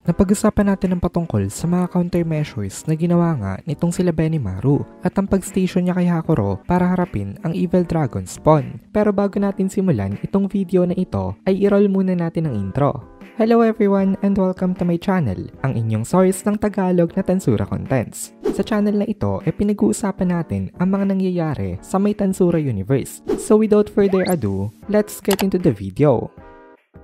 Napag-usapan natin ng patungkol sa mga countermeasures na ginawa nga nitong sila Benimaru at ang pag-station niya kay Hakuro para harapin ang Evil Dragon Spawn. Pero bago natin simulan itong video na ito ay i-roll muna natin ang intro. Hello everyone and welcome to my channel, ang inyong source ng Tagalog na Tansura Contents. Sa channel na ito ay pinag-uusapan natin ang mga nangyayari sa may Tansura universe. So without further ado, let's get into the video.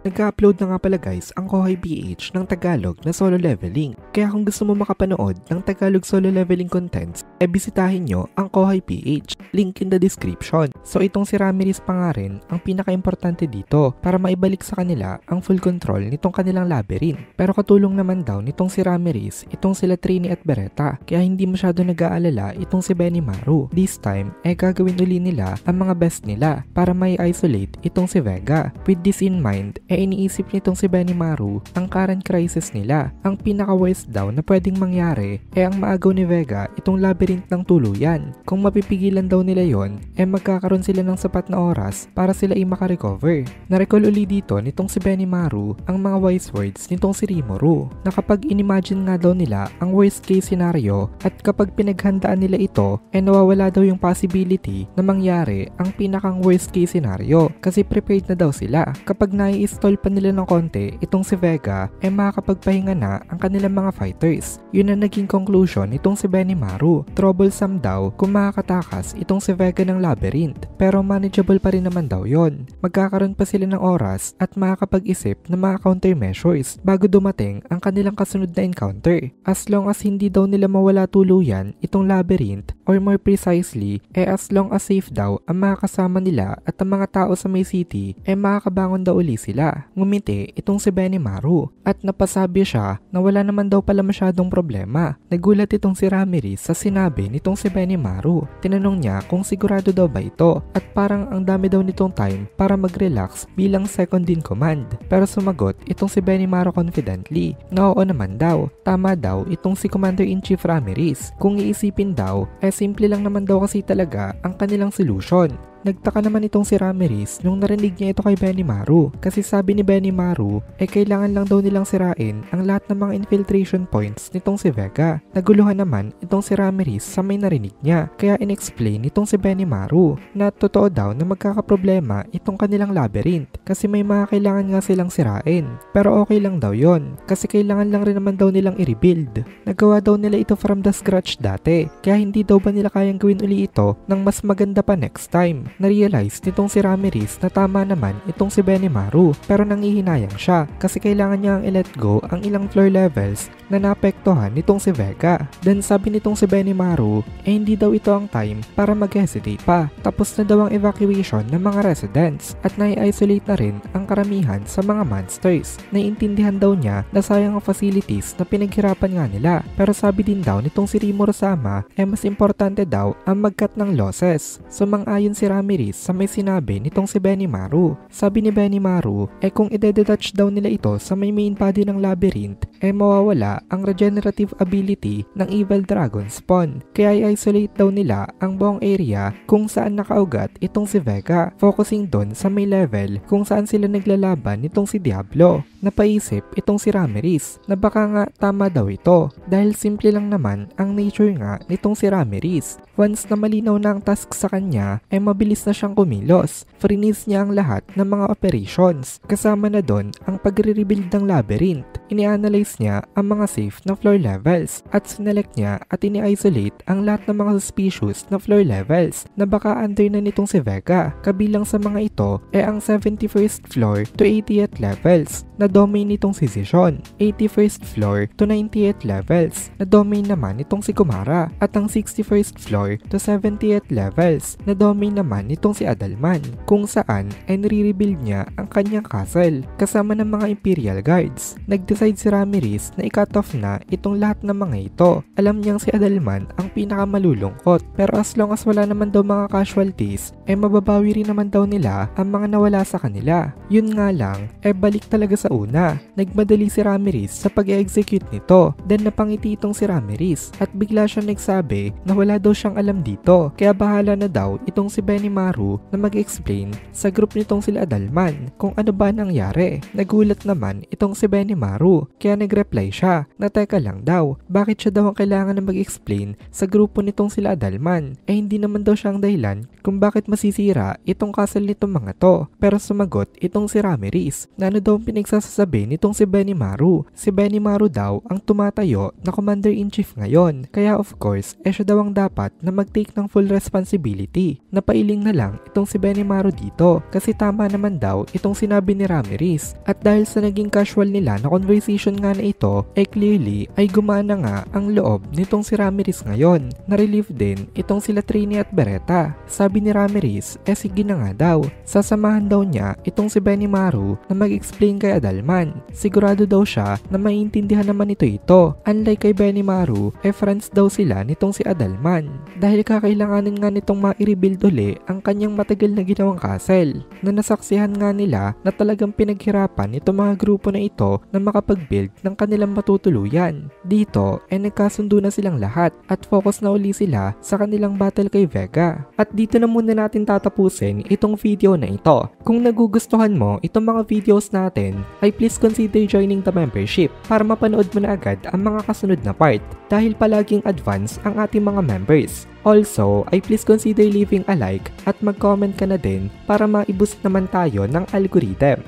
Nag-upload na nga pala guys ang Kohay PH ng Tagalog na solo leveling. Kaya kung gusto mo makapanood ng Tagalog solo leveling contents, bisitahin nyo ang Kohay PH. Link in the description. So itong si Ramirez pa nga rin ang pinaka-importante dito para maibalik sa kanila ang full control nitong kanilang labyrinth. Pero katulong naman daw nitong si Ramirez itong sila Trini at Beretta. Kaya hindi masyado nag-aalala itong si Benimaru. This time gagawin uli nila ang mga best nila para may isolate itong si Vega. With this in mind, iniisip nitong si Benimaru ang current crisis nila. Ang pinaka-worst daw na pwedeng mangyari ang maagaw ni Vega itong labyrinth ng tuluyan. Kung mapipigilan daw nila yon, magkakaroon sila ng sapat na oras para sila makarecover. Na-recall uli dito nitong si Benimaru ang mga wise words nitong si Rimuru na kapag inimagine nga daw nila ang worst case scenario at kapag pinaghandaan nila ito, nawawala daw yung possibility na mangyari ang pinakang worst case scenario kasi prepared na daw sila. Kapag nai-stall pa nila ng konti itong si Vega, makakapagpahinga na ang kanilang mga fighters. Yun ang naging conclusion nitong si Benimaru. Troublesome daw kung makakatakas itong si Vega ng labyrinth, pero manageable pa rin naman daw yon. Magkakaroon pa sila ng oras at makakapag-isip ng mga countermeasures bago dumating ang kanilang kasunod na encounter. As long as hindi daw nila mawala tuluyan itong labyrinth, or more precisely, as long as safe daw ang mga kasama nila at ang mga tao sa may city, makakabangon daw uli sila. Ngumiti itong si Benimaru at napasabi siya na wala naman daw pala masyadong problema. Nagulat itong si Ramirez sa sinabi nitong si Benimaru. Tinanong niya kung sigurado daw ba ito at parang ang dami daw nitong time para mag-relax bilang second in command. Pero sumagot itong si Benimaru confidently na oo naman daw. Tama daw itong si Commander-in-Chief Ramirez. Kung iisipin daw, simple lang naman daw kasi talaga ang kanilang solution. Nagtaka naman itong si Ramirez nung narinig niya ito kay Benimaru kasi sabi ni Benimaru kailangan lang daw nilang sirain ang lahat ng mga infiltration points nitong si Vega. Naguluhan naman itong si Ramirez sa may narinig niya kaya in-explain nitong si Benimaru na totoo daw na magkakaproblema itong kanilang labyrinth kasi may mga kailangan nga silang sirain. Pero okay lang daw yon kasi kailangan lang rin naman daw nilang i-rebuild. Nagawa daw nila ito from the scratch dati kaya hindi daw ba nila kayang gawin uli ito ng mas maganda pa next time. Na-realize nitong si Ramirez na tama naman itong si Benimaru pero nangihinayang siya kasi kailangan niya ang i-let go ang ilang floor levels na naapektuhan nitong si Vega. Then sabi nitong si Benimaru hindi daw ito ang time para mag-hesitate pa. Tapos na daw ang evacuation ng mga residents at nai-isolate na rin ang karamihan sa mga monsters. Naiintindihan daw niya na sayang ang facilities na pinaghirapan nga nila pero sabi din daw nitong si Rimuru-sama mas importante daw ang mag-cut ng losses. Sumang-ayon si Ramirez sa may sinabi nitong si Benimaru. Sabi ni Benimaru kung i-detach daw nila ito sa may main body ng labyrinth mawawala ang regenerative ability ng Evil Dragon Spawn. Kaya i-isolate daw nila ang buong area kung saan nakaugat itong si Vega, focusing doon sa may level kung saan sila naglalaban nitong si Diablo. Napaisip itong si Ramirez na baka nga tama daw ito dahil simple lang naman ang nature nga nitong si Ramirez. Once na malinaw na ang task sa kanya mabilis na siyang kumilos. Freeze niya ang lahat ng mga operations. Kasama na doon ang pagre-rebuild ng labyrinth. Ini-analyze niya ang mga safe na floor levels at sinelect niya at ini-isolate ang lahat ng mga suspicious na floor levels na baka under na nitong si Vega. Kabilang sa mga ito ang 71st floor to 80th levels na domain nitong si Zishon, 81st floor to 90th levels na domain naman nitong si Kumara at ang 61st floor to 70th levels na domain naman nitong si Adalman kung saan nire-rebuild niya ang kanyang castle kasama ng mga Imperial Guards. Nag-decide si Ramirez na i-cut off na itong lahat ng mga ito. Alam niyang si Adalman ang pinakamalulungkot pero as long as wala naman daw mga casualties mababawi rin naman daw nila ang mga nawala sa kanila. Yun nga lang balik talaga sa una. Nagmadali si Ramirez sa pag-execute nito. Then napangiti itong si Ramirez at bigla siya nagsabi na wala daw siyang alam dito kaya bahala na daw itong si Benimaru na mag-explain sa group nitong sila Adalman kung ano ba nangyari. Nagulat naman itong si Benimaru kaya nag-reply siya na teka lang daw, bakit siya daw ang kailangan na mag-explain sa grupo nitong sila Adalman? Hindi naman daw siya ang dahilan kung bakit masisira itong castle nitong mga to. Pero sumagot itong si Ramirez na ano daw ang pinagsasasabi nitong si Benimaru. Si Benimaru daw ang tumatayo na Commander-in-Chief ngayon. Kaya of course, siya daw ang dapat na mag-take ng full responsibility. Napailing na lang itong si Benimaru dito kasi tama naman daw itong sinabi ni Ramirez. At dahil sa naging casual nila na conversation nga na ito, clearly ay gumana nga ang loob nitong si Ramirez ngayon. Na-relieve din itong sila Trini at Beretta. Sabi ni Ramirez, sige na nga daw. Sasamahan daw niya itong si Benimaru na mag-explain kay Adalman. Sigurado daw siya na maintindihan naman ito. Unlike kay Benimaru, friends daw sila nitong si Adalman. Dahil kakailanganin nga nitong ma-rebuild uli ang kanyang matagal na ginawang castle. Na nasaksihan nga nila na talagang pinaghirapan itong mga grupo na ito na makapag-build ng kanilang matutuluyan. Dito, nagkasundo na silang lahat at focus na uli sila sa kanilang battle kay Vega. At dito na muna natin tatapusin itong video na ito. Kung nagugustuhan mo itong mga videos natin, ay please consider joining the membership para mapanood mo na agad ang mga kasunod na part dahil palaging advance ang ating mga members. Also, ay please consider leaving a like at mag-comment ka na din para ma-boost naman tayo ng algorithm.